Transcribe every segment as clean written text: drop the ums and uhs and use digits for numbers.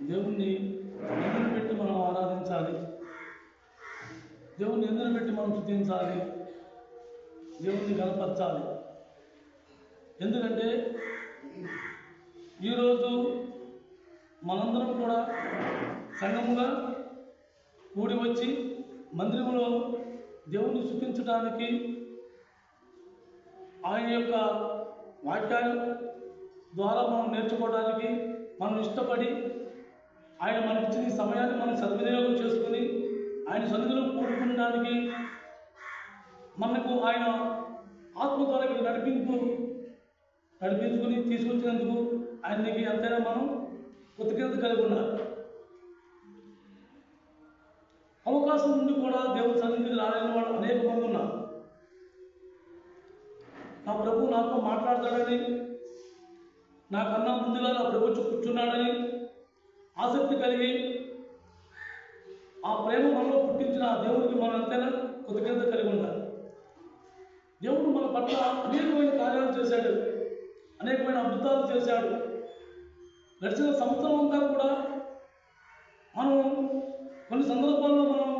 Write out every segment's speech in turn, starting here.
దేవుణ్ణి ఎందుకు పెట్టి మనం ఆరాధించాలి, దేవుణ్ణి ఎందుకు పెట్టి మనం స్తుతించాలి, దేవుణ్ణి కనపరచాలి. ఎందుకంటే ఈరోజు మనందరం కూడా సంఘముగా కూడి వచ్చి మందిరంలో దేవుణ్ణి స్తుతించడానికి, ఆయన యొక్క వాక్యాల ద్వారా మనం నేర్చుకోవడానికి మనం ఇష్టపడి ఆయన మనకిచ్చిన ఈ సమయాన్ని మనం సద్వినియోగం చేసుకుని ఆయన సన్నిధిలో కూడుకునడానికి మనకు ఆయన ఆత్మ ద్వారా నడిపించుకుని తీసుకొచ్చినందుకు ఆయనకి ఎంతైనా మనం కృతజ్ఞత కలిగి ఉండాలి. అవకాశం నుండి కూడా దేవుని సన్నిధికి రాలేని వాళ్ళు అనేక మంది ఉన్నారు. నా ప్రభు నాతో మాట్లాడతాడని, నాకన్నా ముందుగా నా ప్రభు కూర్చున్నాడని ఆసక్తి కలిగి ఆ ప్రేమ మనలో పుట్టించిన ఆ దేవుడికి మనం ఎంతైనా కృతజ్ఞత కలిగి ఉండాలి. దేవుడు మన పట్ల అనేకమైన కార్యాలు చేశాడు, అనేకమైన అద్భుతాలు చేశాడు. గడిచిన సంవత్సరం అంతా కూడా మనం కొన్ని సందర్భాల్లో మనం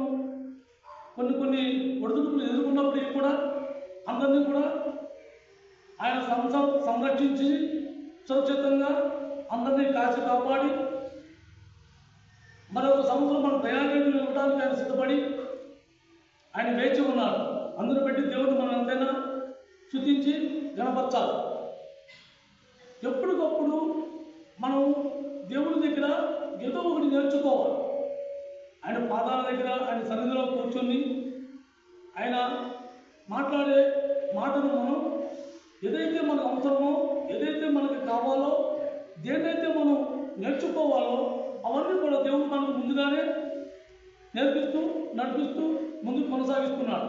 కొన్ని ఒడిదుడుకులు ఎదుర్కొన్నప్పటికీ కూడా అందరినీ కూడా ఆయన సంరక్షించి సురక్షితంగా అందరినీ కాచి కాపాడి మరొక సంవత్సరం మన ప్రయాణాన్ని ఇవ్వడానికి ఆయన సిద్ధపడి ఆయన వేచి ఉన్నాడు. అందరూ పెట్టి దేవుడు మనం ఎంతైనా స్తుతించి గణపరచాలి. ఎప్పటికప్పుడు మనం దేవుడి దగ్గర ఏదో ఒకటి నేర్చుకోవాలి. ఆయన పాదాల దగ్గర ఆయన సన్నిధిలో కూర్చొని ఆయన మాట్లాడే మాటను మనం ఏదైతే మనకు అవసరమో, ఏదైతే మనకు కావాలో, దేన్నైతే మనం నేర్చుకోవాలో అవన్నీ కూడా దేవుడు మనకు ముందుగానే నేర్పిస్తూ నడిపిస్తూ ముందుకు కొనసాగిస్తున్నాడు.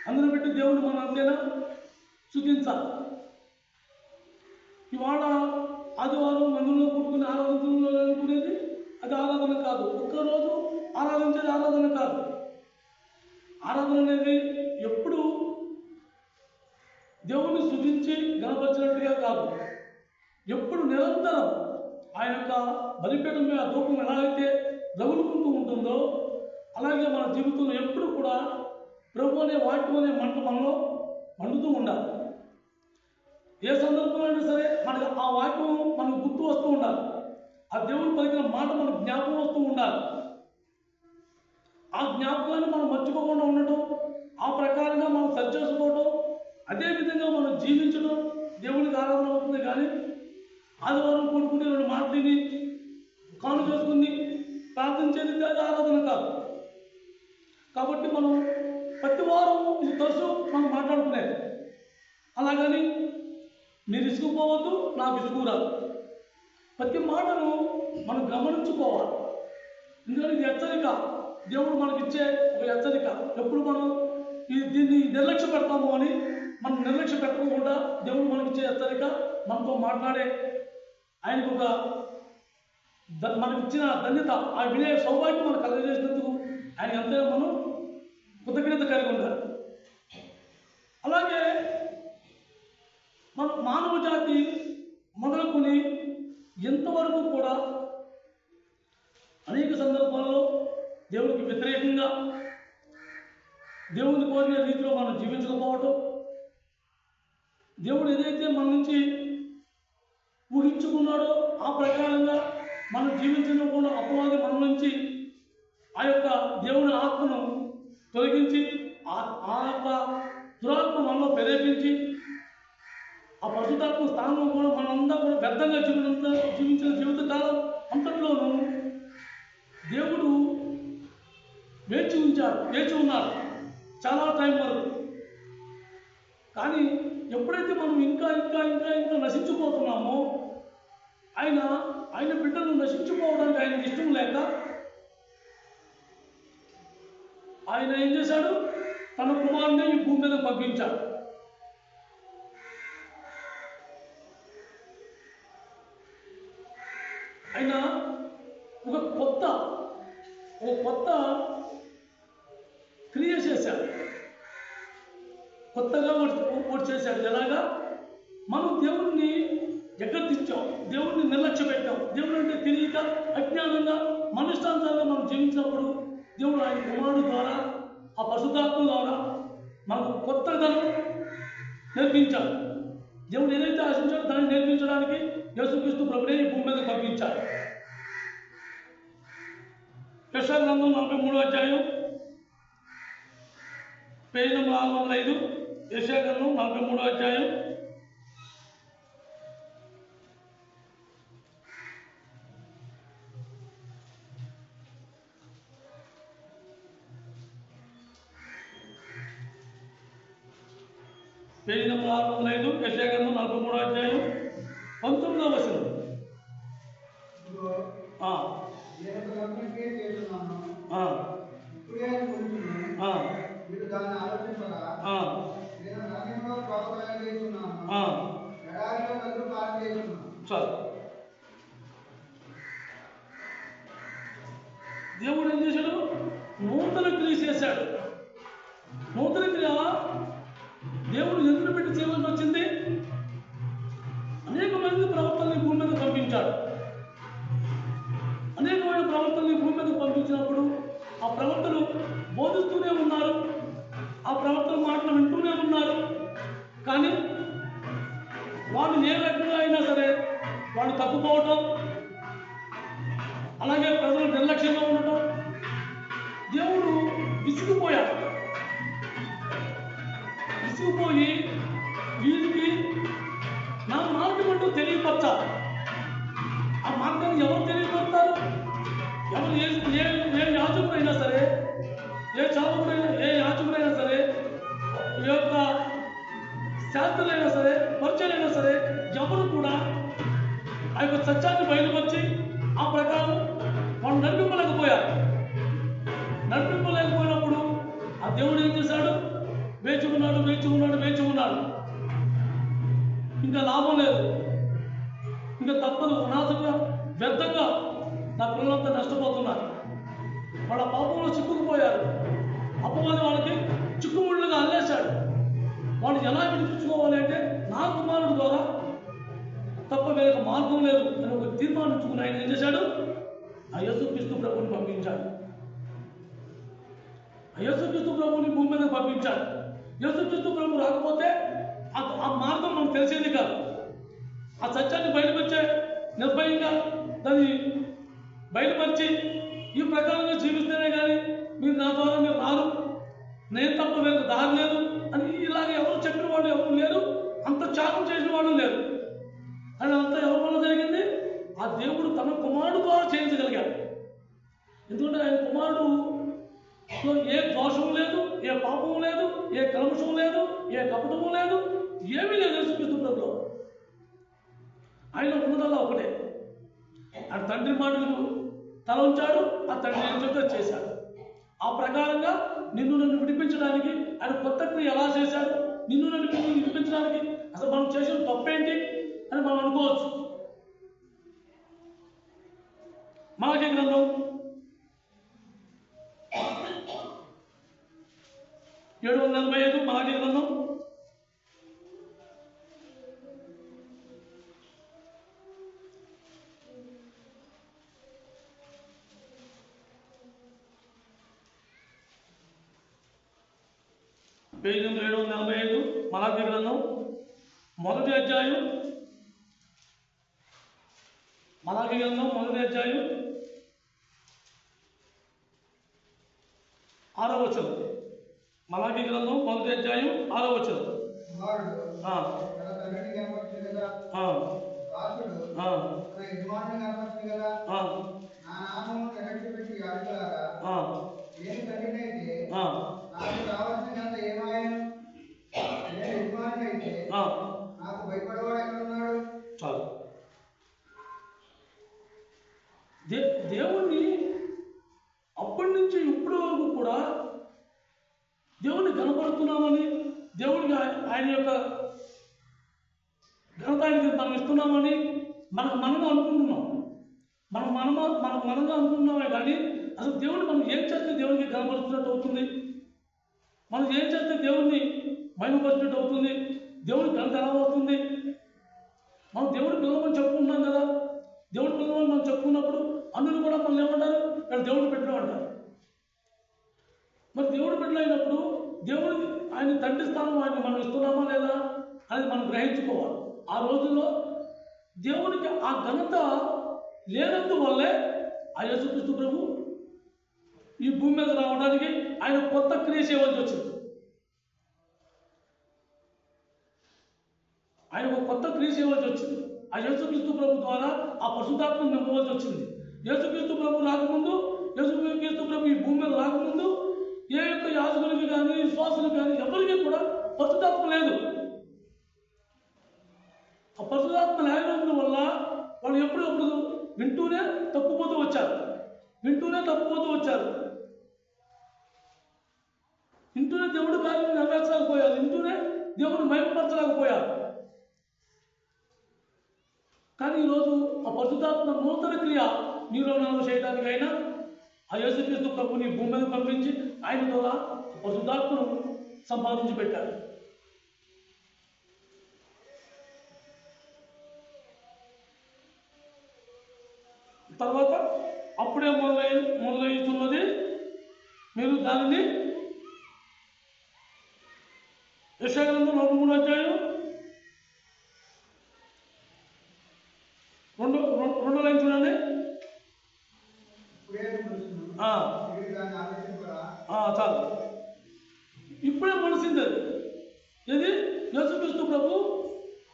అందులో పెట్టి దేవుడు మనం అంతేనా స్తుతించాలి. ఇవాళ ఆదివారం మందిరంలో కూడుకుని ఆరాధించుకునేది అది ఆరాధన కాదు. ఒక్కరోజు ఆరాధించేది ఆరాధన కాదు. ఆరాధన అనేది ఎప్పుడు దేవుణ్ణి స్తుతించి గణపరిచినట్టుగా కాదు, ఎప్పుడు నిరంతరం ఆయన యొక్క బలిపీఠం మీద ధూపం ఎలా అయితే రగులుకుంటూ ఉంటుందో అలాగే మన జీవితంలో ఎప్పుడు కూడా ప్రభు అనే వాక్యం అనే మంట మనలో మండుతూ ఉండాలి. ఏ సందర్భంలో అయినా సరే మనకు ఆ వాక్యం మనకు గుర్తు వస్తూ ఉండాలి. ఆ దేవుడు పలికిన మాట మనకు జ్ఞాపకం వస్తూ ఉండాలి. ఆ జ్ఞాపకాన్ని మనం మర్చిపోకుండా ఉండటం, ఆ ప్రకారంగా మనం సరి చేసుకోవటం, అదేవిధంగా మనం జీవించడం దేవునికి ఆరాధన అవుతుంది. కానీ ఆదివారం కూడుకుని రెండు మాటలని కాను చేసుకుని ప్రార్థించేది కాదు, ఆరాధన కాదు. కాబట్టి మనం ప్రతి వారం ఇది తరచు మనం మాట్లాడుకునేది. అలాగని మీరు ఇసుకుపోవద్దు, నాకు ఇసుకురాదు. ప్రతి మాటను మనం గమనించుకోవాలి. ఎందుకంటే ఇది హెచ్చరిక, దేవుడు మనకిచ్చే ఒక హెచ్చరిక. ఎప్పుడు మనం దీన్ని నిర్లక్ష్య పెడతాము అని మనం నిర్లక్ష్య పెట్టకుండా దేవుడు మనకిచ్చే హెచ్చరిక, మనతో మాట్లాడే ఆయనకు ఒక మనకిచ్చిన ధన్యత, ఆ వినే సౌభాగ్యం మనం కలగజేసినందుకు ఆయన ఎంతైనా మనం కృతజ్ఞత కలిగి ఉండాలి. అలాగే మన మానవ జాతి మొదలుకొని ఎంతవరకు కూడా అనేక సందర్భాల్లో దేవునికి వ్యతిరేకంగా దేవుని కోరిన రీతిలో మనం జీవించకపోవటం, దేవుడు ఏదైతే మన నుంచి ఊహించుకున్నాడో ఆ ప్రకారంగా మనం జీవించకుండా అపవాది మన నుంచి ఆ యొక్క దేవుని ఆత్మను తొలగించి ఆ యొక్క దురాత్మ మనలో ప్రేరేపించి ఆ పరిశుద్ధాత్మ స్థానంలో కూడా మనంతా కూడా వ్యర్థంగా జీవించిన జీవిత కాలం అంతట్లోనూ దేవుడు వేచి ఉన్నాడు చాలా టైం వరకు. కానీ ఎప్పుడైతే మనం ఇంకా ఇంకా ఇంకా ఇంకా నశించిపోతున్నామో ఆయన బిడ్డలు నశించిపోవడానికి ఆయనకి ఇష్టం లేక ఆయన ఏం చేశాడు, తన కుమారుని ఈ భూమి మీద పంపించాడు. ఆయన ఒక కొత్త క్రియ చేశాడు, కొత్తగా ఒకటి చేశాడు. ఎలాగా మనం దేవుణ్ణి ఎగ్గదించాం, దేవుణ్ణి నిర్లక్ష్య పెట్టాం. దేవుడు అంటే తెలియక అజ్ఞానంగా మన ఇష్టానుసారంగా మనం జీవించినప్పుడు దేవుడు ఆయన కుమారుడు ద్వారా ఆ పరిశుద్ధాత్మ ద్వారా మనకు కొత్త విధానం నేర్పించాడు. దేవుడు ఏదైతే ఆశించాడో దాన్ని నేర్పించడానికి యేసుక్రీస్తు ప్రభునే ఈ భూమి మీద పంపించాడు. యెషయా గ్రంథం 43వ అధ్యాయం పేజీ నెంబర్ 605. యెషయా గ్రంథం 43వ అధ్యాయం పేజీ నెంబర్ 605. యెషయా గ్రంథం 43వ అధ్యాయం 19వ వచనం. దేవుడు ఏం చేశాడు? నూతన క్రియ చేశాడు. నూతన క్రియ దేవుడు ఎదురు పెట్టి చేయవలసి వచ్చింది. అనేక మంది ప్రవక్తల్ని భూమి మీద పంపించాడు. అనేకమైన ప్రవక్తల్ని భూమి మీద పంపించినప్పుడు ఆ ప్రవక్తలు బోధిస్తూనే ఉన్నారు, ఆ ప్రవక్తల మాటలు వింటూనే ఉన్నారు. కానీ వాళ్ళు ఏ రకంగా అయినా సరే వాళ్ళు తప్పుకోవటం, అలాగే ప్రజలు నిర్లక్ష్యంగా ఉండటం, దేవుడు విసిగిపోయాడు. విసిగిపోయి వీరికి నా మార్గం అంటూ తెలియపరచాలి. ఆ మార్గాన్ని ఎవరు తెలియపడతారు? ఎవరు ఏ యాజకుడైనా సరే, ఏ చావుడైనా, ఏ యాజకుడైనా సరే, ఏ యొక్క శాస్త్రులైనా సరే, పరిచయులైనా సరే, ఎవరు కూడా ఆ యొక్క సత్యాన్ని బయలుపరిచి ఆ ప్రకారం వాళ్ళు నడిపింపలేకపోయారు. నడిపింపలేకపోయినప్పుడు ఆ దేవుడు ఏం చేశాడు? వేచి ఉన్నాడు, వేచి ఉన్నాడు, వేచి ఉన్నాడు. ఇంకా లాభం లేదు, ఇంకా తప్పదు, అనాథంగా వ్యర్థంగా నా పిల్లలంతా నష్టపోతున్నారు. వాళ్ళ పాపంలో చిక్కుకుపోయారు. అపవాది వాళ్ళకి చిక్కుముళ్ళుగా అల్లేశాడు. వాళ్ళు ఎలా విడిపించుకోవాలి అంటే నా కుమారుడు ద్వారా తప్ప వేరొక మార్గం లేదు అని ఒక తీర్మానించుకుని ఆయన ఏం చేశాడు? ఆ యేసుక్రీస్తు ప్రభువుని పంపించాడు. ఆ యేసుక్రీస్తు ప్రభువుని భూమి మీద పంపించాడు. యేసుక్రీస్తు ప్రభు రాకపోతే ఆ మార్గం మనకు తెలిసేది కాదు. ఆ సత్యాన్ని బయలుపరిచే నిర్భయంగా దాన్ని బయలుపరిచి ఈ ప్రకారంగా జీవిస్తేనే కానీ మీరు నా ద్వారా మీరు రారు, నేను తప్ప వేరే దారి లేదు అని ఇలాగ ఎవరు చెప్పిన వాళ్ళు ఎవరు లేరు, అంత త్యాగం చేసిన వాళ్ళు లేరు. అని అంతా ఎవరి వల్ల జరిగింది? ఆ దేవుడు తన కుమారుడు ద్వారా చేయించగలిగాడు. ఎందుకంటే ఆయన కుమారుడు ఏ దోషం లేదు, ఏ పాపం లేదు, ఏ కల్మషం లేదు, ఏ కపటము లేదు, ఏమీ లేదు యేసుక్రీస్తు ప్రభువులో. ఆయన ఉన్నదల్లా ఒకటే, ఆయన తండ్రి మాటలు తల ఉంచాడు, ఆ తండ్రి ఏం చెప్తే చేశాడు. ఆ ప్రకారంగా నిన్ను నన్ను విడిపించడానికి ఆయన కొత్త క్రియ ఎలా చేశాడు, నిన్ను నన్ను విడిపించడానికి అసలు మనం చేసిన తప్పేంటి అని మనం అనుకోవచ్చు. మలాకి గ్రంథం 745, మలాకి గ్రంథం పేజీ నెంబర్ 745, మలాకి గ్రంథం 1వ అధ్యాయం, మలాకి గ్రంథం 1వ అధ్యాయం 6వ వచనం. మలాకి గ్రంథం 1వ అధ్యాయం 6వ వచనం. చాలు. దేవుణ్ణి అప్పటి నుంచి ఇప్పటి వరకు కూడా దేవుణ్ణి కనపడుతున్నామని, దేవుడికి ఆయన యొక్క ఘనతానికి మనం ఇస్తున్నామని మనగా అనుకుంటున్నాం. మనగా అనుకుంటున్నామే కానీ అసలు దేవుడిని మనం ఏం చేస్తే దేవునికి కనపరుస్తున్నట్టు అవుతుంది, మనం ఏం చేస్తే దేవుణ్ణి మహిమపరిచినట్టు అవుతుంది, దేవుడి ఘనత ఎలా వస్తుంది? మనం దేవుడి పిల్లమని చెప్పుకుంటున్నాం కదా. దేవుడి పిల్లమని మనం చెప్పుకున్నప్పుడు దేవుడు బిడ్డలు అంటారు. మరి దేవుడు బిడ్డలు అయినప్పుడు దేవుడు ఆయన తండ్రి స్థానం ఆయన మనం ఇస్తున్నామా లేదా అనేది మనం గ్రహించుకోవాలి. ఆ రోజుల్లో దేవునికి ఆ ఘనత లేనందువల్లే ఆ యేసుక్రీస్తు ప్రభు ఈ భూమి మీద రావడానికి ఆయన కొత్త క్రియ చేయవలసి వచ్చింది. ఆయన ఒక కొత్త క్రియ చేయవలసి వచ్చింది. ఆ యేసుక్రీస్తు ప్రభు ద్వారా ఆ పరిశుద్ధాత్మను నింపవలసి వచ్చింది. యేసుక్రీస్తు ప్రభు రాకముందు, యేసుక్రీస్తు ప్రభు ఈ భూమి మీద రాకముందు ఏ యొక్క యాజకులకి కానీ విశ్వాసులు కానీ ఎవరికి కూడా పరిశుద్ధాత్మ లేదు. ఆ పరిశుద్ధాత్మ లేనందు వల్ల వాళ్ళు ఎప్పుడప్పుడు వింటూనే తప్పిపోతూ వచ్చారు. వింటూనే దేవుడి కార్యం నెరవేర్చలేకపోయారు. వింటూనే దేవుడిని మహిమపరచలేకపోయారు. కానీ ఈరోజు ఆ పరిశుద్ధాత్మ నూతన క్రియ నీలో నాలో చేయడానికైనా ఆ యేసుక్రీస్తు ప్రభుని భూమి మీద పంపించి ఆయన ద్వారా పరిశుద్ధాత్మను సంపాదించి పెట్టారు. తర్వాత అప్పుడే మొదలవుతున్నది. మీరు దానిని యెషయా గ్రంథం 43వ అధ్యాయం 2వ లైన్ చూడండి. చాలు. ఇప్పుడే మనసింది అది. ఇది యేసుక్రీస్తు ప్రభు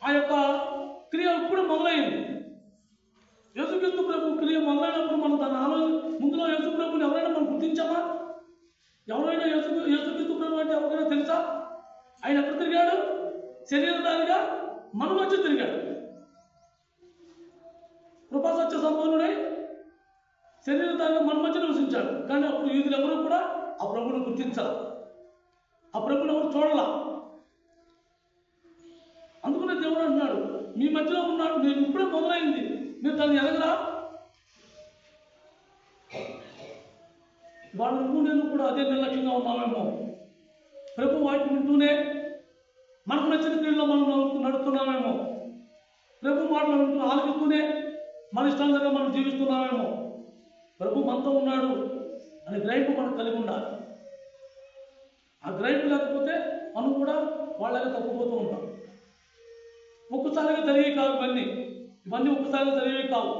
ఆ యొక్క క్రియ ఇప్పుడే మొదలైంది. యేసుక్రీస్తు ప్రభు క్రియ మొదలైనప్పుడు మనం దాని ముందులో యేసు ప్రభుని ఎవరైనా మనం గుర్తించామా? ఎవరైనా యేసుక్రీస్తు ప్రభు అంటే ఎవరైనా తెలుసా? ఆయన ఎక్కడ తిరిగాడు? శరీరధారిగా మన మధ్య తిరిగాడు. కృపా సత్య సంపన్నుడై శరీరధారిగా మన మధ్య నివసించాడు. కానీ అప్పుడు యూదులు ఎవరు కూడా ఆ ప్రభుని గుర్తించాలి, ఆ ప్రభుని ఎవరు చూడాల. అందుకనే దేవుడు అంటున్నాడు, మీ మధ్యలో ఉన్నాడు, నేను ఇప్పుడే మొదలైంది, మీరు దాన్ని ఎరగరా? వాళ్ళు నువ్వు నేను కూడా అదే నిర్లక్ష్యంగా ఉన్నామేమో. ప్రభు వాటిని వింటూనే మనకు నచ్చిన క్రియల్లో మనం నడుస్తున్నామేమో. ప్రభు మాటలు వింటూ ఆలోచిస్తూనే మన ఇష్టానుసారంగా మనం జీవిస్తున్నామేమో. ప్రభు మనతో ఉన్నాడు అనే గ్రహింపు మనం కలిగి ఉండాలి. ఆ గ్రహింపు లేకపోతే మనం కూడా వాళ్ళగా తప్పిపోతూ ఉంటాం. ఒక్కసారిగా జరిగేవి కావు ఇవన్నీ ఒక్కసారిగా జరిగేవి కావు.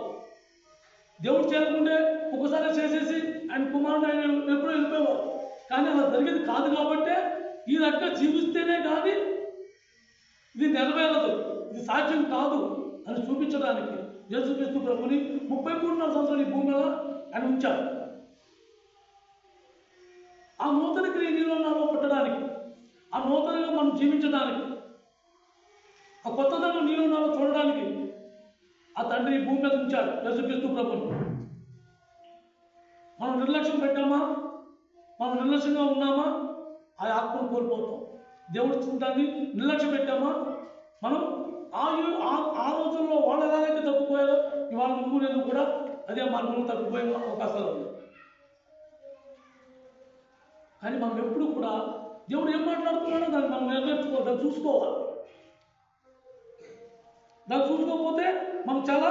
దేవుడు చేరుకుంటే ఒక్కసారి చేసేసి ఆయన కుమారుడు ఆయన ఎప్పుడూ వెళ్ళిపోయేవారు. కానీ అలా జరిగేది కాదు. కాబట్టే ఈ రకంగా జీవిస్తేనే కానీ ఇది నెరవేరదు, ఇది సాధ్యం కాదు అని చూపించడానికి యేసుక్రీస్తు ప్రభుని 33 సంవత్సరాలు ఈ భూమి మీద ఆయన ఉంచాడు. ఆ నూతన క్రియ నీలో నాలో పుట్టడానికి, ఆ నూతనంగా మనం జీవించడానికి, ఆ కొత్తదనం నీలో నాలో చూడడానికి ఆ తండ్రి ఈ భూమి మీద ఉంచాడు యేసుక్రీస్తు ప్రభుని. మనం నిర్లక్ష్యం పెట్టామా? మనం నిర్లక్ష్యంగా ఉన్నామా? ఆ ఆత్మను కోల్పోతాం. దేవుడి చింతాన్ని నిర్లక్ష్యం పెట్టామా? మనం ఆ రోజుల్లో వాళ్ళు ఎలాగైతే తప్పిపోయారో ఇవాళ నువ్వు నేను కూడా అదే మార్గంలో తప్పిపోయే అవకాశాలు ఉన్నాయి. కానీ మనం ఎప్పుడు కూడా దేవుడు ఏం మాట్లాడుతున్నాడో దాన్ని మనం నెరవేర్చుకోవాలి, దాన్ని చూసుకోవాలి. దాన్ని చూసుకోకపోతే మనం చాలా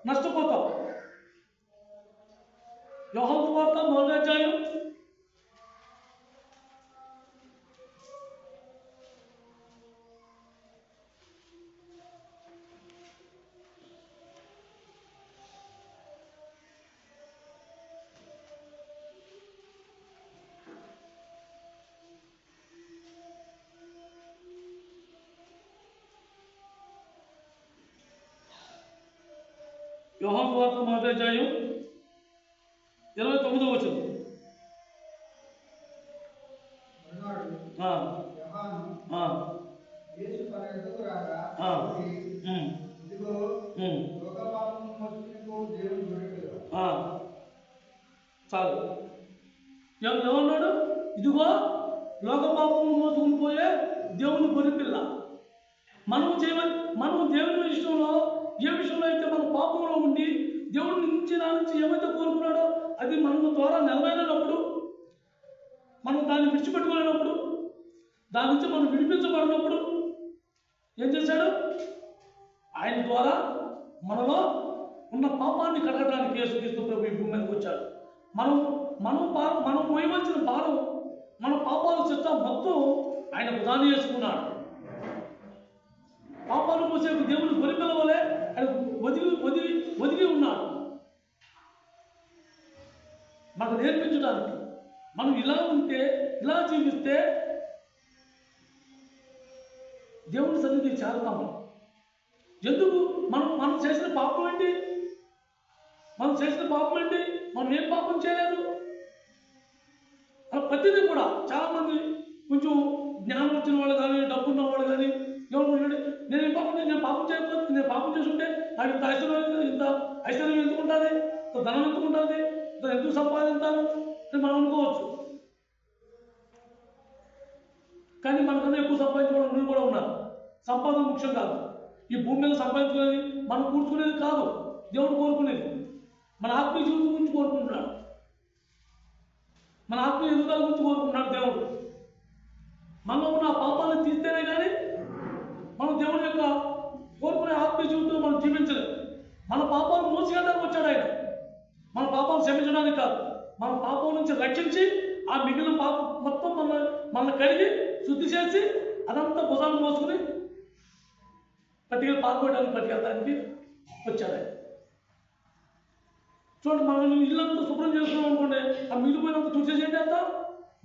నష్టపోతాం. యోహాను సువార్త 1వ అధ్యాయం 1వ అధ్యాయం 29వ వచనం. చాలు. ఏమన్నాడు? ఇదిగో లోకపాపము మోసుకుని పోయే దేవుని గొర్రెపిల్ల. మనం దేవుని విషయంలో ఏ విషయంలో అయితే మనం పాపంలో ఉండి దేవుడి నుంచి ఏమైతే కోరుకున్నాడో అది మన ద్వారా నెరవేరినప్పుడు, మనం దాన్ని విడిచిపెట్టుకోలేనప్పుడు, దాని నుంచి మనం విడిపించబడినప్పుడు ఏం చేశాడు? ఆయన ద్వారా మనలో ఉన్న పాపాన్ని కడగడానికి యేసుక్రీస్తు ప్రభు ఈ భూమి మీదకి వచ్చాడు. మనం మనం మోయవలసిన భారం, మన పాపాలు చిత్త మొత్తం ఆయన ప్రదానం చేసుకున్నాడు. పాపాలు మోసే దేవుని గొరిపిల్ల వలె ఆయన ఒదిగి ఉన్నాడు మనకు నేర్పించడానికి. మనం ఇలా ఉంటే, ఇలా జీవిస్తే దేవుని సన్నిధికి చేరతాము. ఎందుకు? మనం చేసిన పాపం ఏంటి? మనం ఏం పాపం చేయలేదు. అలా ప్రతిదీ కూడా చాలామంది కొంచెం జ్ఞానం వచ్చిన వాళ్ళు కానీ, డబ్బు ఉన్న వాళ్ళు కానీ ఎవరు నేను పాపం చేయకపోతే, నేను పాపం చేసుంటే నాకు ఇంత ఐశ్వర్యం ఎందుకు ఉంటుంది, ఇంత ధనం ఎందుకు ఉంటుంది, ఇంత ఎందుకు సంపాదించాను అని మనం అనుకోవచ్చు. కానీ మనకన్నా ఎక్కువ సంపాదించుకోవడం నువ్వు కూడా ఉన్నారు. సంపాదన ముఖ్యం కాదు. ఈ భూమి మీద సంపాదించుకునేది మనం కూర్చుకునేది కాదు, దేవుడు కోరుకునేది. మన ఆత్మీయ జీవితం గురించి కోరుకుంటున్నాడు, మన ఆత్మీయ ఎదుగుదల గురించి కోరుకుంటున్నాడు దేవుడు. మనలో ఉన్న పాపాలను తీస్తేనే కానీ మనం దేవుని యొక్క కోరుకునే ఆత్మీయ జీవితంలో మనం జీవించలేము. మన పాపాలను మోసుకెళ్ళడానికి వచ్చాడు ఆయన. మన పాపాలను క్షమించడానికి కాదు, మన పాపం నుంచి రక్షించి ఆ మిగిలిన పాపం మొత్తం మనల్ని కడిగి శుద్ధి చేసి అదంతా భుజాన్ని మోసుకుని పట్టుకెళ్ళడానికి వచ్చాడు ఆయన. చూడండి, మనం ఇల్లంతా శుభ్రం చేసుకున్నాం అనుకోండి, ఆ మిగిలిపోయినంత చూసేసేంటి అంతా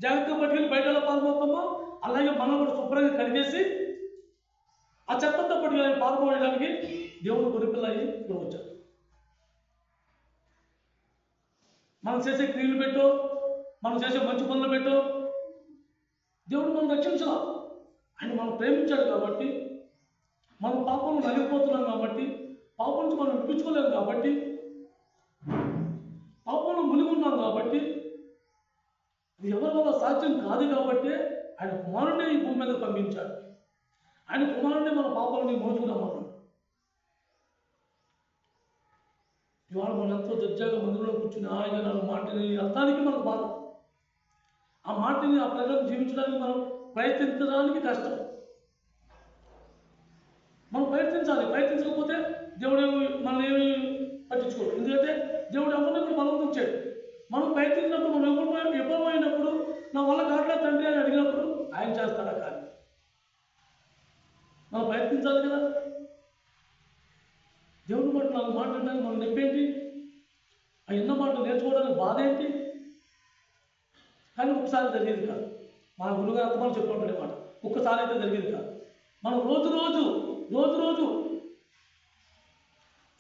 జాగ్రత్తగా పట్టుకెళ్ళి బయట ఎలా పాల్గొతామో అలాగే మనం కూడా శుభ్రంగా కడిగేసి ఆ చెత్తంతా పట్టుకెళ్ళి పాల్గొనడానికి దేవుడు గొరిపిల్ల అయ్యి ఇక్కడ వచ్చాడు. మనం చేసే క్రియలు పెట్టో, మనం చేసే మంచి పనులు పెట్టో దేవుడు మనం రక్షించాల. ఆయన మనం ప్రేమించాడు కాబట్టి, మనం పాపంలో నలిగిపోతున్నాం కాబట్టి, పాపం నుంచి మనం విప్పించుకోలేము కాబట్టి, పాపంలో మునిగి ఉన్నాం కాబట్టి, ఇది ఎవరి వల్ల సాధ్యం కాదు కాబట్టి ఆయన కుమారుడిని ఈ భూమి మీద పంపించాడు. ఆయన కుమారుడిని మన పాపాలని మోసుకున్నామన్నాడు. ఇవాళ మనం ఎంతో దర్జాగా మందిరంలో కూర్చుని ఆయన నాలుగు మాటని అర్థానికి మనకు బాధ. ఆ మాటని ఆ ప్రకారం జీవించడానికి మనం ప్రయత్నించడానికి కష్టం. మనం ప్రయత్నించకపోతే దేవుడు మనల్ని ఏమి పట్టించుకోడు. ఎందుకంటే దేవుడు ఎవరినప్పుడు బలవంతించాడు. మనం ప్రయత్నించినప్పుడు, మనం విఫలమైనప్పుడు నా వల్ల కాట్లా తండ్రి అని అడిగినప్పుడు ఆయన చేస్తాడా? కానీ మనం ప్రయత్నించాలి కదా. దేవుడి మాట నాలుగు మాటలు అంటే మనం నొప్పేంటి? ఆ ఎన్నో మాటలు నేర్చుకోవడానికి బాధ ఏంటి? కానీ ఒక్కసారి జరిగేది కాదు. మన గురుగారు అర్థమాలు చెప్పుకుంటున్న మాట ఒక్కసారి అయితే జరిగేది కాదు. మనం రోజు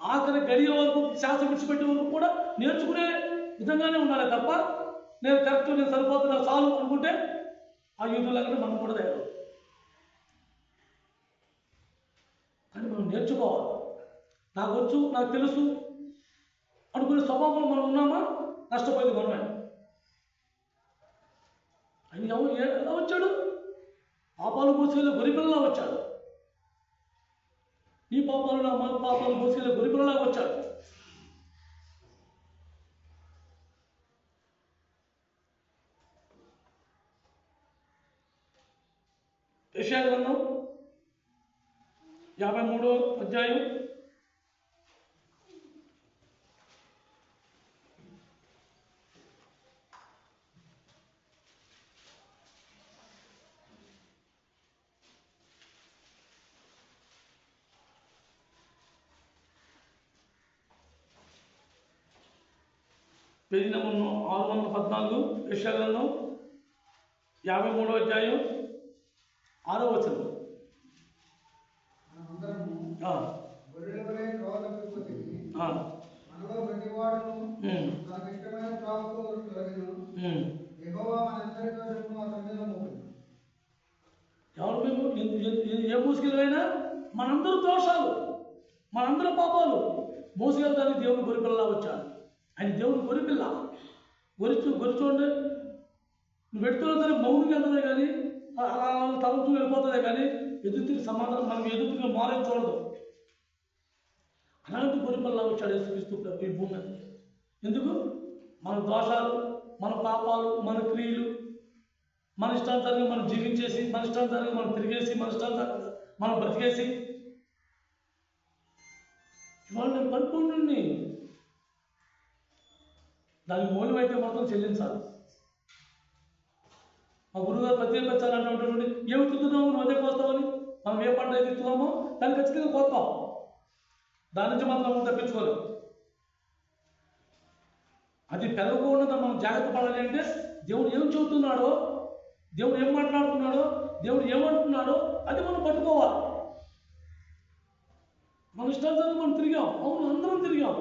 ఆఖరి గడియ వరకు, శాస్త్రం విడిచిపెట్టే వరకు కూడా నేర్చుకునే విధంగానే ఉండాలి తప్ప నేను కరెక్ట్, నేను సరిపోతున్నా చాలు అనుకుంటే ఆ యూదులాగానే మనం కూడా తయారు. కానీ మనం నేర్చుకోవాలి. నాకు వచ్చు, నాకు తెలుసు అనుకునే స్వభావంలో మనం ఉన్నామా? నష్టపోయేది మనమే. ఆయన ఎలా వచ్చాడు? పాపాలు మోసుకెళ్ళే గొరిపిల్లలా వచ్చాడు. ఈ పాపాలు నా పాపాలు మోసుకెళ్ళే గొరిపిల్లలా వచ్చాడు. యెషయా గ్రంథం 53వ అధ్యాయం 614 యెషయా గ్రంథం 53వ అధ్యాయం 6వ వచనం. ఎవరు మేము ఏ మోసుకెళ్ళైనా మనందరూ దోషాలు, మనందరూ పాపాలు మోసుకెళ్తానికి దేవుని గొరిపిల్లలా వచ్చాడు. ఆయన దేవుని గొరిపిల్ల. గొరిచూడండి, నువ్వు పెడుతున్నా సరే మౌనంగా వెళ్తుందే కానీ అలా తలంచు వెళ్ళిపోతుందే కానీ ఎదుటికి సమాధానం మనం ఎదుటికి మారేది చూడదు. అలాంటి గొరిపిల్లలా వచ్చాడు యేసుక్రీస్తు ఈ భూమి మీద. ఎందుకు? మన దోషాలు, మన పాపాలు, మన క్రియలు, మన ఇష్టానుసారంగా మనం జీవించేసి, మన ఇష్టానుసారంగా మనం తిరిగేసి, మన ఇష్టానుసారంగా మనం బ్రతికేసి ఇవాళ నేను పరిపూర్ణుడిని, దానికి మూల్యం అయితే మాత్రం చెల్లించాలి. మా గురువుగారు ప్రత్యేకించాలి అంటున్నటువంటి ఏమి తిరుగుతున్నాము నువ్వు అదే కోస్తామని, మనం ఏ పంట అయితే తిరుగుతున్నామో దాన్ని ఖచ్చితంగా కోస్తాం. దాని నుంచి మనం తప్పించుకోలేం. అది పెరగకుండా మనం జాగ్రత్త పడాలి అంటే దేవుడు ఏం చెబుతున్నాడో, దేవుడు ఏం మాట్లాడుతున్నాడో, దేవుడు ఏమంటున్నాడో అది మనం పట్టుకోవాలి. మన ఇష్టానుసారం మనం తిరిగాం, అవును అందరం తిరిగాం,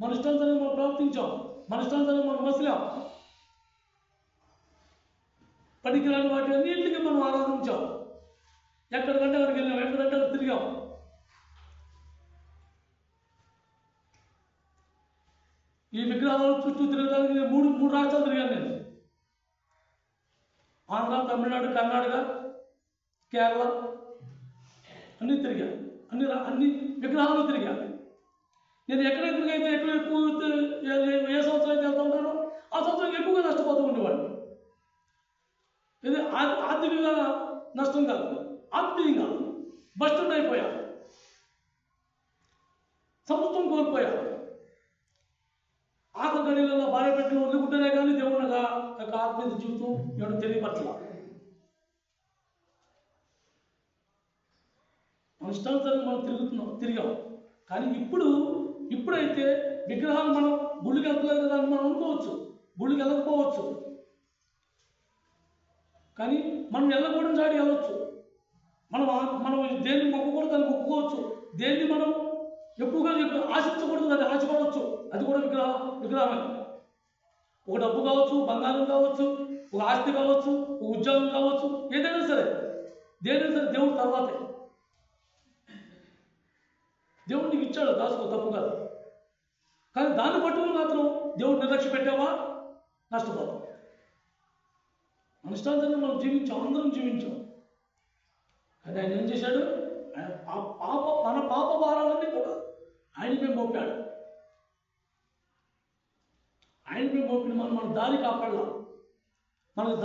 మన ఇష్టానుసారం మనం ప్రవర్తించాం, మన ఇష్టానుసారం మనం మసిలాం, పనికిరాని వాటి అన్నింటికి మనం ఆరాధించాం, ఎక్కడికంటే అక్కడికి వెళ్ళాం, ఎక్కడంటే అక్కడ తిరిగాం. ఈ విగ్రహాల చుట్టూ తిరగడానికి నేను మూడు రాష్ట్రాలు తిరిగాను. నేను ఆంధ్ర, తమిళనాడు, కర్ణాటక, కేరళ అన్నీ తిరిగాను. అన్ని విగ్రహాలు తిరిగాను. నేను ఎక్కడెక్కడికైతే ఎక్కువ ఏ సంవత్సరం అయితే వెళ్తూ ఉంటానో ఆ సంవత్సరం ఎక్కువగా నష్టపోతూ ఉండేవాడిని. ఇది ఆర్థికంగా నష్టం కాదు, ఆత్మీయంగా బస్టర్డ్ అయిపోయా, సమస్తం కోల్పోయా. ఆఖరి గడిలో భార్య పెట్టిన వదులుకుంటేనే కానీ దేవుడు నాకు ఆత్మీయ జీవితం ఎవరు తెలియపరచల. మన ఇష్టానుసారంగా మనం తిరిగాం. కానీ ఇప్పుడైతే విగ్రహాలు మనం గుళ్ళకి వెళ్తలేదు కదా అని మనం అనుకోవచ్చు, గుళ్ళకి వెళ్ళకపోవచ్చు, కానీ మనం వెళ్ళకూడని చాటి వెళ్ళవచ్చు. మనం దేన్ని మొక్కకూడదు దాన్ని మొక్కుకోవచ్చు, దేన్ని మనం ఎక్కువగా ఆశించకూడదు దాన్ని ఆశపడవచ్చు. అది కూడా విగ్రహమే. ఒక డబ్బు కావచ్చు, బంగారం కావచ్చు, ఒక ఆస్తి కావచ్చు, ఒక ఉద్యోగం కావచ్చు, ఏదైనా సరే దేవుడు తర్వాతే. దేవుడు నీకు ఇచ్చాడు, దాచుకో, తప్పు కాదు. కానీ దాన్ని పట్టుకుని మాత్రం దేవుడు నిర్లక్ష్య పెట్టావా నష్టపోతాం. అనుష్ఠానంగా మనం జీవించాం, అందరం జీవించాం. కానీ ఆయన ఏం చేశాడు? మన పాప భారాలన్నీ కూడా ఆయనపై మోపాడు. ఆయనపై మోపిన మన దారి కాపాడాల. మనకు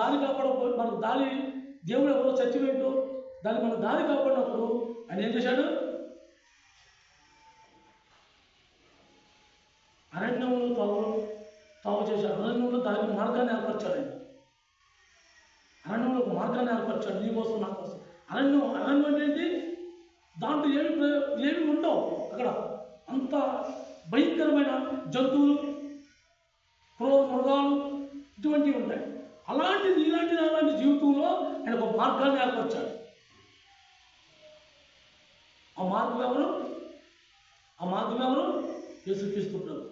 దారి దేవుడు ఎవరో సత్యమేంటో దాన్ని మన దారి కాపాడినప్పుడు ఆయన ఏం చేశాడు? అరణ్యంలో తావు చేశాడు. అరణ్యంలో దానికి మార్గాన్ని ఏర్పరిచాడు. అరణ్యంలో ఒక మార్గాన్ని ఏర్పరిచాడు, నీ కోసం నా కోసం. అరణ్యం అంటే ఏంటి? దాంట్లో ఏమి ఉండవు. అక్కడ అంత భయంకరమైన జంతువులు, క్రూర మృగాలు ఇటువంటివి ఉంటాయి. అలాంటి జీవితంలో ఆయన ఒక మార్గాన్ని ఏర్పరిచాడు. ఆ మార్గం ఎవరు? యేసుక్రీస్తు ప్రభు.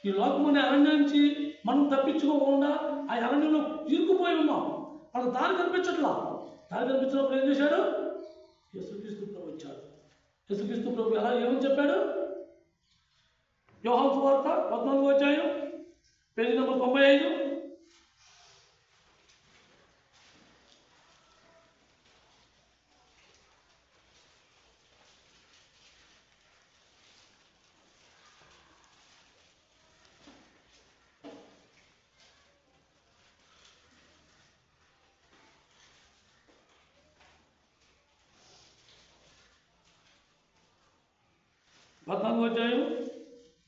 ఈ లోకం అనే అరణ్యం నుంచి మనం తప్పించుకోకుండా ఆ అరణ్యంలో ఇరుక్కుపోయి ఉన్నాం. మనకు దారి కనిపించట్లా. దారి కనిపించినప్పుడు ఏం చేశాడు? యేసుక్రీస్తు ప్రభు వచ్చాడు. యేసుక్రీస్తు ప్రభు ఏమని చెప్పాడు? యోహాను సువార్త 14వ అధ్యాయం పేజీ నెంబర్ 95.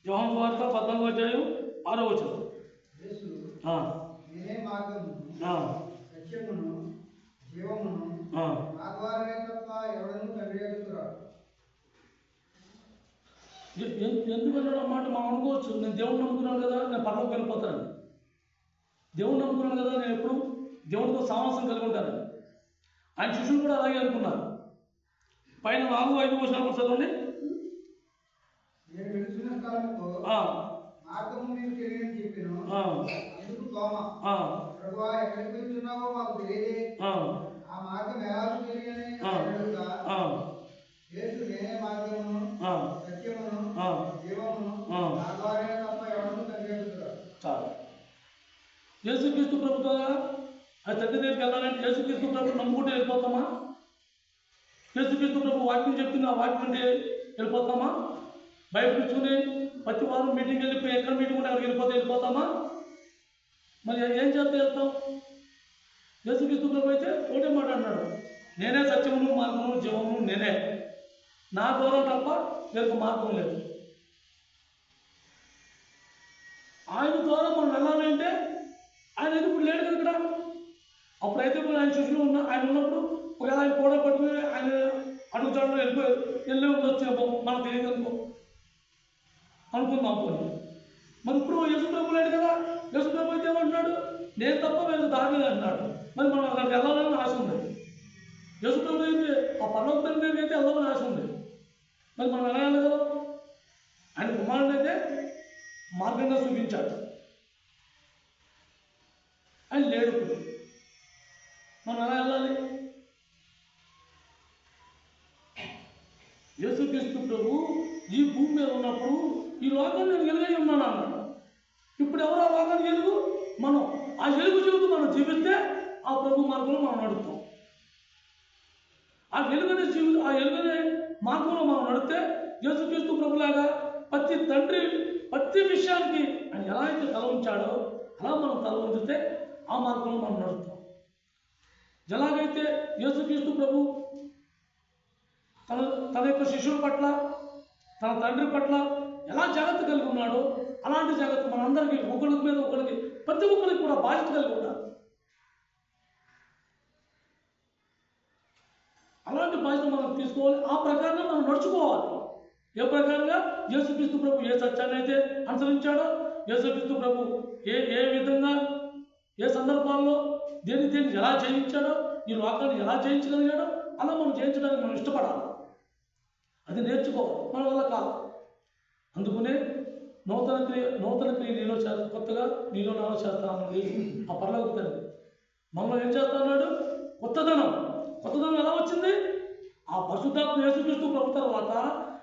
యోహాను సువార్త 14వ అధ్యాయం 6వ వచనం. నేనే మార్గము, సత్యమును, జీవమును, నా ద్వారానే తప్ప ఎవడను తండ్రి యొద్దకు రాడు. ఎందుకన్నాడు అన్నమాట మనం అనుకోవచ్చు. నేను దేవుడిని నమ్ముకున్నాను కదా, నేను పరలోకి వెళ్ళిపోతాను. దేవుడిని నమ్ముకున్నాను కదా, నేను ఎప్పుడు దేవుడితో సావాసం కలిగి ఉంటాను. ఆయన శిష్యులు కూడా అలాగే అనుకున్నారు. పైన 4-5 వచనాలు చదవండి. నేను వెళుతున్న స్థలముకు మార్గము మీకు తెలియని చెప్పాను. అందుకు తోమా, ప్రభువా ఎక్కడికి వెళ్తున్నావో మాకు తెలియదే, ఆ మార్గం ఎలా తెలియని అడుగుతా, యేసు నేనే మార్గమును, సత్యమును, జీవమును, నా ద్వారానే తప్ప ఎవడను తండ్రి యొద్దకు రాడు. చాలు. యేసుక్రీస్తు ప్రభు ద్వారా ఆ తండ్రి దగ్గరికి వెళ్ళాలంటే యేసుక్రీస్తు ప్రభు నమ్ముకుంటే వెళ్ళిపోతామా? యేసుక్రీస్తు ప్రభు వాక్యం చెప్తుంది, ఆ వాక్యం అంటే వెళ్ళిపోతామా? బయట కూర్చుని ప్రతి వారం మీటింగ్ వెళ్ళిపోయి ఎక్కడ మీటింగ్ ఉంటే అక్కడికి వెళ్ళిపోతామా? మరి ఏం చేస్తే వెళ్తాం? యేసుక్రీస్తు ప్రభు అయితే ఒకటే మాట అన్నాడు, నేనే సత్యమును, మార్గమును, జీవమును, నేనే, నా ద్వారా తప్ప వేరొక మార్గం లేదు. ఆయన ద్వారా మనం వెళ్ళాలంటే ఆయన ఇప్పుడు లేడు కదా ఇక్కడ. అప్పుడైతే ఆయన శిష్యులు ఆయన ఉన్నప్పుడు ఒకవేళ ఆయన కూడా పట్టుకుని ఆయన అడుగుతాడు వెళ్ళి ఉండొచ్చేమో మనకు తెలియదు అనుకుందాం అనుకోండి. మరి ఇప్పుడు యేసుప్రభు లేడు కదా. యేసుప్రభు అయితే ఏమంటున్నాడు, నేను తప్ప వేరే దారి అంటున్నాడు. మరి మనం అక్కడికి వెళ్ళాలని ఆశ ఉంది. యేసుప్రభు అయితే ఆ పర్లోక తండ్రి అయితే వెళ్ళాలని ఆశ ఉంది. మరి మనం ఎలా వెళ్ళగలం? ఆయన కుమారుడు అయితే మార్గంగా చూపించాడు. ఆయన లేడు. మనం ఎలా వెళ్ళాలి? యేసుక్రీస్తు ప్రభు ఈ భూమి మీద ఉన్నప్పుడు ఈ లోకాన్ని నేను వెలుగై ఉన్నాను అన్నాడు. ఇప్పుడు ఎవరు ఆ లోకానికి వెలుగు? మనం. ఆ వెలుగు జీవితం మనం జీవిస్తే ఆ ప్రభు మార్గంలో మనం నడుస్తాం. ఆ వెలుగునే జీవితం, ఆ వెలుగునే మార్గంలో మనం నడిస్తే యేసుక్రీస్తు ప్రభులాగా ప్రతి విషయానికి ఆయన ఎలా అయితే తల ఉంచాడో అలా మనం తల ఉంచితే ఆ మార్గంలో మనం నడుస్తాం. ఎలాగైతే యేసుక్రీస్తు ప్రభు తన యొక్క శిష్యుల పట్ల, తన తండ్రి పట్ల ఎలా జాగ్రత్త కలిగి ఉన్నాడో అలాంటి జాగ్రత్త మనందరికీ ఒకరికి మీద ఒకరికి ప్రతి ఒక్కరికి కూడా బాధ్యత కలిగి ఉన్నారు. అలాంటి బాధ్యత మనం తీసుకోవాలి. ఆ ప్రకారంగా మనం నడుచుకోవాలి. ఏ ప్రకారంగా యేసుక్రీస్తు ప్రభు ఏ సత్యాన్ని అయితే అనుసరించాడో, యేసుక్రీస్తు ప్రభు ఏ విధంగా ఏ సందర్భాల్లో దేని ఎలా జయించాడో, ఈ లోకాన్ని ఎలా జయించగలిగాడో అలా మనం జయించడానికి మనం ఇష్టపడాలి. అది నేర్చుకోవాలి. మన వల్ల కాదు. అందుకనే నూతన క్రియ నీలో కొత్తగా నీలో నాలో చేస్తానన్నది ఆ పరలోక తండ్రి. మనలో ఏం చేస్తా అన్నాడు? కొత్తదనం ఎలా వచ్చింది? ఆ పరిశుద్ధాత్మ యేసుక్రీస్తు ప్రభు తర్వాత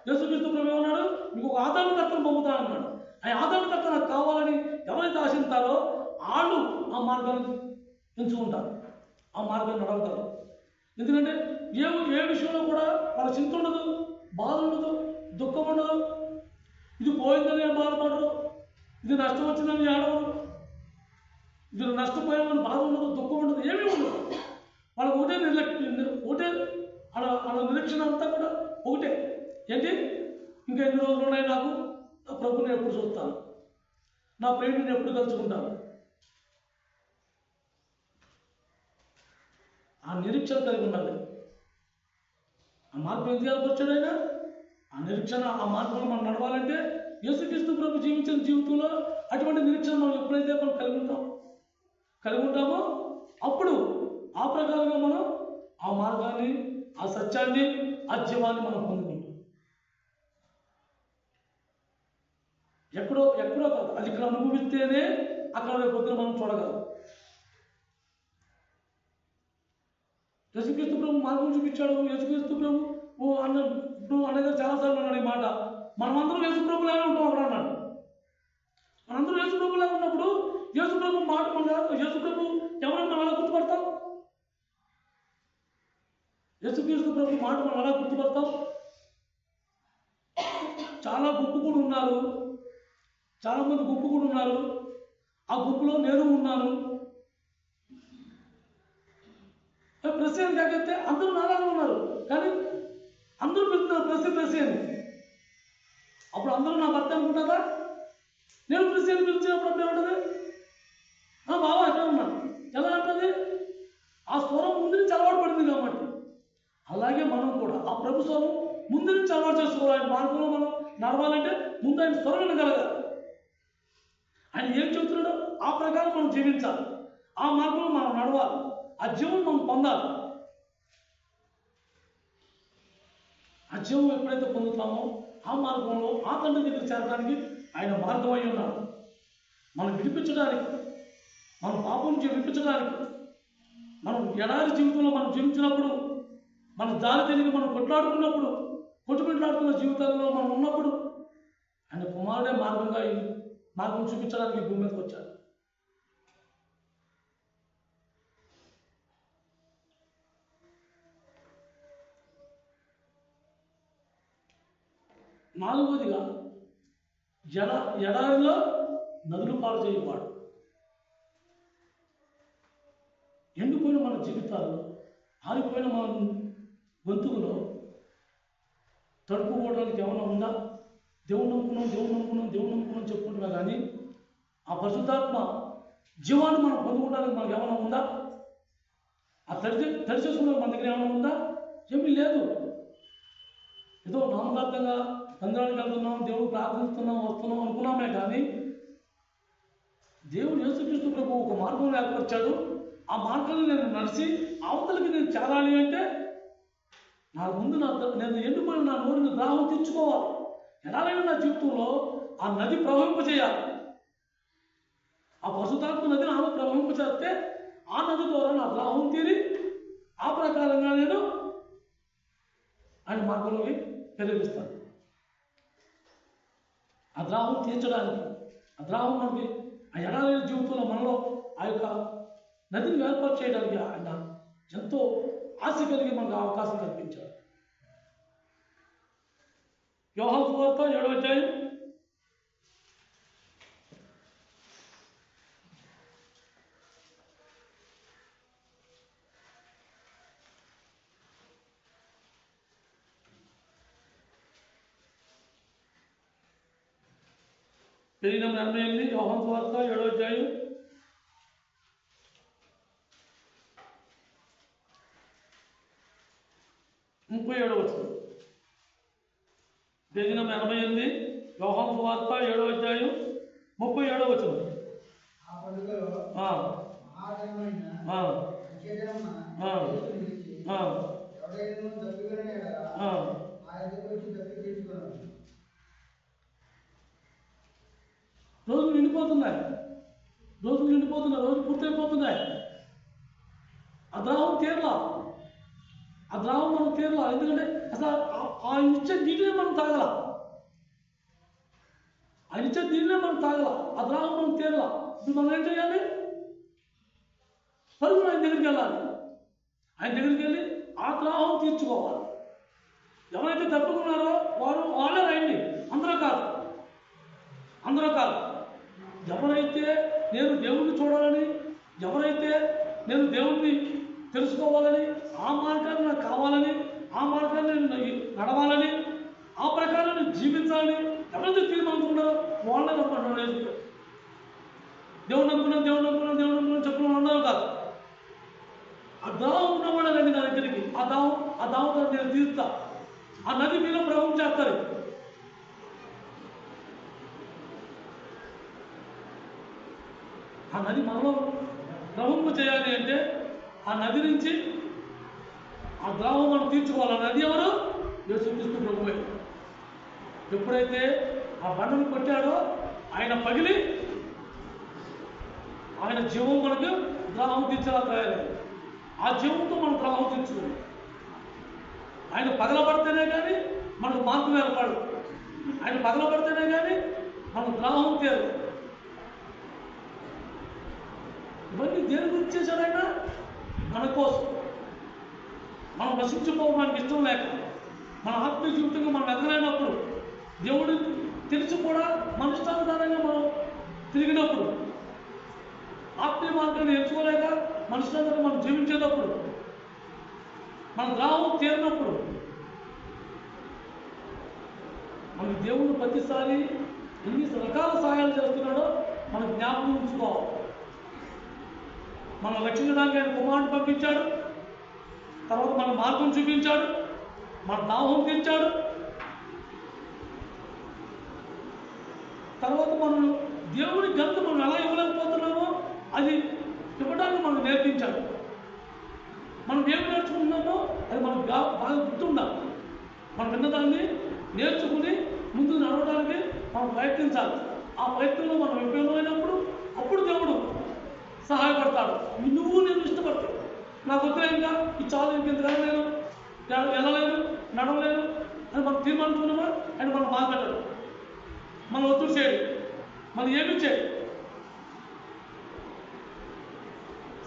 యేసుక్రీస్తు ప్రభు ఏమన్నాడు? మీకు ఒక ఆదరణకర్తను పంపుతా అన్నాడు. ఆ ఆదరణకర్త నాకు కావాలని ఎవరైతే ఆశిస్తారో వాళ్ళు ఆ మార్గాన్ని ఎంచుకుంటారు, ఆ మార్గాన్ని నడవతారు. ఎందుకంటే ఏ విషయంలో కూడా వాళ్ళ చింత ఉండదు, బాధ ఉండదు, దుఃఖం ఉండదు. ఇది పోయిందని బాధపడరు, ఇది నష్టం వచ్చిందని ఏడవరు, ఇది నష్టపోయామని బాధ ఉండదు, దుఃఖం ఉండదు, ఏమీ ఉండదు. వాళ్ళకి ఒకటే అలా నిరీక్షణ అంతా కూడా ఒకటే. ఏంటి? ఇంకా ఎన్ని రోజులు ఉన్నాయి నాకు? నా ప్రభుని ఎప్పుడు చూస్తాను, నా ప్రేమిని ఎప్పుడు కలుసుకుంటాను. ఆ నిరీక్షణ కలిగి ఉండాలి. ఆ మార్గం ఎందుకు ఏర్పరిచాడు ఆయన? ఆ నిరీక్షణ, ఆ మార్గంలో మనం నడవాలంటే యేసుక్రీస్తు ప్రభు జీవించిన జీవితంలో అటువంటి నిరీక్షణ మనం ఎప్పుడైతే మనం కలిగి ఉంటామో అప్పుడు ఆ ప్రకారంగా మనం ఆ మార్గాన్ని, ఆ సత్యాన్ని, ఆ జీవాన్ని మనం పొందుకుంటాం. ఎక్కడో కాదు, అది ఇక్కడ అనుభవిస్తేనే అక్కడ రేపు పొద్దున మనం చూడగలం. యేసుక్రీస్తు ప్రభు మార్గం చూపించాడు. యేసుక్రీస్తు ప్రభు అన్నగా చాలాసార్లు అన్నాడు ఈ మాట, మనమందరం యేసు ప్రభులాగా ఉంటాం అక్కడ అన్నాడు. మనందరం యేసు ప్రభులాగా ఉన్నప్పుడు యేసు ప్రభు మాట యేసు ప్రభు ఎవరైనా మనం ఎలా గుర్తుపడతాం? యేసుక్రీస్తు ప్రభు మాట మనం ఎలా గుర్తుపడతాం? చాలా మంది గుంపు కూడా ఉన్నారు. ఆ గుంపులో నేను ఉన్నాను. ప్రెసిడెంట్ కాకపోతే అందరూ నాలాగా ఉన్నారు, కానీ అందరూ పిలుస్తున్నారు ప్రెసిడెంట్. అప్పుడు అందరూ నా భర్త అనుకుంటారా? నేను ప్రెసిడెంట్ పిలిచినప్పుడు అప్పుడు ఏమంటుంది? బాబా అట్లా ఉన్నాను. ఎలా అంటుంది? ఆ స్వరం ముందు నుంచి అలవాటు పడింది కాబట్టి. అలాగే మనం కూడా ఆ ప్రభు స్వరం ముందు నుంచి అలవాటు చేసుకోవాలి. ఆయన మార్గంలో మనం నడవాలంటే ముందు ఆయన స్వరం వినగలగాలి. ఆయన ఏం చెబుతున్నాడో ఆ ప్రకారం మనం జీవించాలి. ఆ మార్గంలో మనం నడవాలి. ఆ జీవం మనం పొందాలి. ఆ జీవం ఎప్పుడైతే పొందుతామో ఆ మార్గంలో ఆ తండ్రి దగ్గర చేరడానికి ఆయన మార్గం అయి ఉన్నాడు. మనం విడిపించడానికి, మన పాపం నుంచి విడిపించడానికి, మనం ఎడారి జీవితంలో మనం జీవించినప్పుడు, మన దారి తెలియక మనం కొట్టుమిట్లాడుతున్న జీవితాల్లో మనం ఉన్నప్పుడు ఆయన కుమారుడే మార్గం చూపించడానికి భూమి మీదకి వచ్చాడు. నాలుగవదిగా ఎడారిలో నదులు పాలు చేయవాడు. ఎండిపోయిన మన జీవితాల్లో, ఆరిపోయిన మన గొంతుకులో తడుపుకోవడానికి ఏమైనా ఉందా? దేవుడు నమ్ముకున్నాం చెప్పుకుంటున్నా కానీ ఆ పరిశుద్ధాత్మ జీవాన్ని మనం పొందుకోవడానికి మనకు ఏమైనా ఉందా? ఆ తడిచేసుకునే మన దగ్గర ఏమైనా ఉందా? ఏమీ లేదు. ఏదో నామకార్థంగా మందిరానికి వెళ్తున్నాం, దేవుడు ప్రార్థిస్తున్నాం, వస్తున్నాం అనుకున్నామే కానీ దేవుడు యేసుక్రీస్తు ప్రభు ఒక మార్గం ఏర్పరిచాడు. ఆ మార్గంలో నేను నడిచి అవతలకి నేను చేరాలి అంటే నా ముందు నేను ఎండిపోయిన నా నోరుని దాహం తీర్చుకోవాలి. ఎలాగైనా నా జీవితంలో ఆ నది ప్రవహింపజేయాలి. ఆ పరిశుద్ధాత్మ నదిని ఆమె ప్రవహింపచేస్తే ఆ నది ద్వారా నా దాహం తీరి ఆ ప్రకారంగా నేను ఆయన మార్గంలోకి ప్రేరేపిస్తాను. ఆ దాహం తీర్చడానికి, ఆ దాహం మనకి ఆ ఎడారి జీవితంలో మనలో ఆ యొక్క నదిని ఏర్పాటు చేయడానికి ఆయన ఎంతో ఆశ కలిగి మనకు అవకాశం కల్పించాడు. యోహాను సువార్త 7వ అధ్యాయం 88. యోహాను సువార్త 7వ అధ్యాయం 37వ వచనం. పేజీ నెంబర్ 88, యోహాను సువార్త 7వ అధ్యాయం 37వ వచనం. రోజులు నిండిపోతున్నాయి, రోజు పూర్తయిపోతున్నాయి. ఆ ద్రావం తీరలా, మనం తీరలా. ఎందుకంటే అసలు ఆయన ఇచ్చే నీటినే మనం తాగల, ఆ ద్రావం మనం తీరలా. ఇప్పుడు మనం ఏం చేయాలి? పరుగున ఆయన దగ్గరికి వెళ్ళాలి. ఆయన దగ్గరికి వెళ్ళి ఆ ద్రావం తీర్చుకోవాలి. ఎవరైతే తప్పుకున్నారో వాళ్ళే రండి, అందరూ కాదు. ఎవరైతే నేను దేవుణ్ణి చూడాలని, ఎవరైతే నేను దేవుణ్ణి తెలుసుకోవాలని, ఆ మార్గాన్ని నాకు కావాలని, ఆ మార్గాన్ని నడవాలని, ఆ ప్రకారం నేను జీవించాలని ఎవరైతే తీర్మానిస్తున్నారో వాళ్ళని నమ్మడం. దేవుడు నమ్ముకున్నాను చెప్పిన అందరూ కాదు. ఆ దావం ఉన్నవాళ్ళండి నా దగ్గరికి. ఆ దావం నేను తీరుతా. ఆ నది మీలో ప్రవహం చేస్తారు. ఆ నది మనలో ప్రవహింప చేయాలి అంటే ఆ నది నుంచి ఆ ద్రావం మనం తీర్చుకోవాలి. ఆ నది ఎవరు? యేసుక్రీస్తు ప్రభువే. ఎప్పుడైతే ఆ బండను కొట్టాడో ఆయన పగిలి ఆయన జీవం మనకు ద్రావం తీర్చేలా తయారైంది. ఆ జీవంతో మనం ద్రావం తీర్చుకోవాలి. ఆయన పగలబడితేనే కానీ మనకు మార్పు ఏర్పడదు. ఆయన పగలబడితేనే కానీ మనకు ద్రావం తీరదు. ఇవన్నీ దేని గురించి చేశాడు ఆయన? మన కోసం. మనం నశించిపోవడానికి ఇష్టం లేక, మన ఆత్మీయ జీవితంగా మనం ఎదగలేనప్పుడు, దేవుడు తెలిసి కూడా మన ఇష్టానుసారంగా మనం తిరిగినప్పుడు, ఆత్మీయ మార్గాన్ని ఎంచుకోలేక మన ఇష్టానుసారంగా మనం జీవించేటప్పుడు, మన ద్రావం తీరినప్పుడు, మనకి దేవుడు ప్రతిసారి ఎన్ని రకాల సహాయాలు చేస్తున్నాడో మనం జ్ఞాపకం ఉంచుకోవాలి. మనం రక్షించడానికి ఆయన కుమారుడు పంపించాడు. తర్వాత మన మార్గం చూపించాడు, మన దాహం తీర్చాడు. తర్వాత మనం దేవుని గంత మనం ఎలా ఇవ్వలేకపోతున్నామో అది ఇవ్వడానికి మనం నేర్పించాడు. మనం ఏమి నేర్చుకుంటున్నామో అది మనకు బాగా గుర్తుండాలి. మనం విన్నదాన్ని నేర్చుకుని ముందు నడవడానికి మనం ప్రయత్నించాలి. ఆ ప్రయత్నంలో మనం విఫలమైనప్పుడు అప్పుడు దేవుడు సహాయపడతాడు. నువ్వు నేను ఇష్టపడతావు. నాకు వద్ద ఇంకా ఈ చాలు, ఇంకెంతకాలం నేను వెళ్ళలేను, నడవలేను అని మనం తీర్మానించుకున్నామా అని మనం మాట్లాడాడు. మనం ఒత్తిడి చేయడు, మనం ఏమి చేయడు.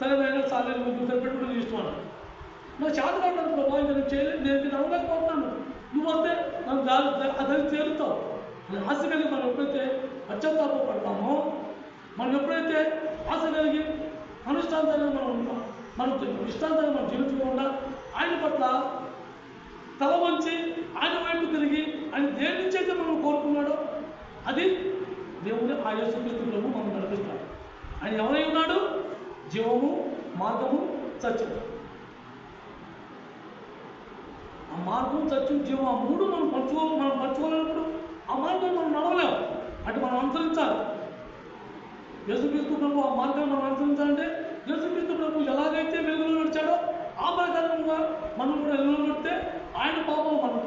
సరే నేను చాలేదు, ముగ్గురు సరిపెట్టుకుని ఇష్టం అన్నాడు. నాకు చేత కావడానికి ప్రభావం ఇంకా నేను చేయలేదు, నేను నడవలేకపోతున్నాను. నువ్వు వస్తే నన్ను అది చేరుతావు. ఆశ కలిగి మనం ఎప్పుడైతే పశ్చాత్తాపడతామో, మనం ఎప్పుడైతే ఆశ కలిగి అనుష్ఠాంతంగా మనం ఇష్టాంతంగా మనం జీవించకుండా ఆయన పట్ల తల వంచి ఆయన వైపు తిరిగి ఆయన దేని నుంచి అయితే మనం కోరుకున్నాడో అది దేవుని ఆ యేసుక్రీస్తు ప్రభు మనం నడిపిస్తాడు. ఆయన ఎవరై ఉన్నాడు? జీవము, మార్గము, సత్యం. ఆ మార్గం, సత్యం, జీవం, ఆ మూడు మనం పంచుకోలేనప్పుడు ఆ మార్గం మనం నడవలేము. అంటే మనం అనుసరించాలి. యేసుక్రీస్తు ప్రభు ఆ మార్గాన్ని మనం అనుసరించాలంటే యేసుక్రీస్తు ప్రభు ఎలాగైతే వెలుగులో నడిచాడో ఆ ప్రకారంగా మనం కూడా వెలుగులో నడితే ఆయన పాపాలు మనం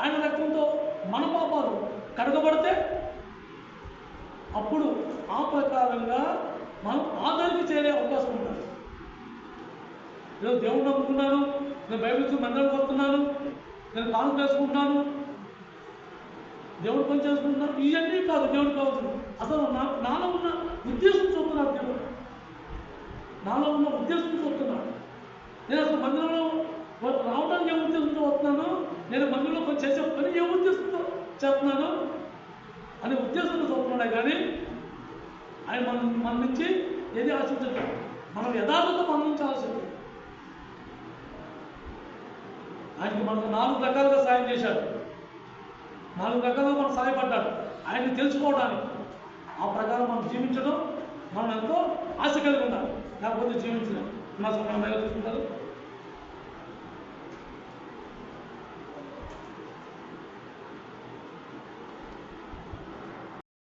ఆయన రక్తంతో మన పాపాలు కడగబడితే అప్పుడు ఆ ప్రకారంగా మనం ఆదరికి చేరే అవకాశం ఉంటుంది. నేను దేవుడు నమ్ముకున్నాను, నేను బైబిల్ మందిరానికి వస్తున్నాను, నేను కాలం చేసుకుంటున్నాను, దేవుడు పని చేసుకుంటున్నాను, ఇవన్నీ కాదు దేవుడు కావచ్చు. అసలు నాలో ఉన్న ఉద్దేశం చూస్తున్నాడు దేవుడు. నాలో ఉన్న ఉద్దేశం చూస్తున్నాడు. నేను అసలు మందిరంలో రావడానికి ఏ ఉద్దేశంతో వస్తున్నాను, నేను మందిరంలో పని చేసే పని ఏ ఉద్దేశంతో చేస్తున్నాను అనే ఉద్దేశంతో చూస్తున్నాడే కానీ ఆయన మన నుంచి ఏది ఆశించదు. మనం యథార్థత మన నుంచి ఆశించదు. ఆయనకి మనకు 4 రకాలుగా సాయం చేశాడు, 4 రకాలుగా మనం సహాయపడ్డాడు ఆయన్ని తెలుసుకోవడానికి. ఆ ప్రకారం మనం జీవించడం మనం ఎంతో ఆశ కలిగి ఉండాలి, లేకపోతే జీవించలేం. నా సమయంలో తీసుకుంటారు.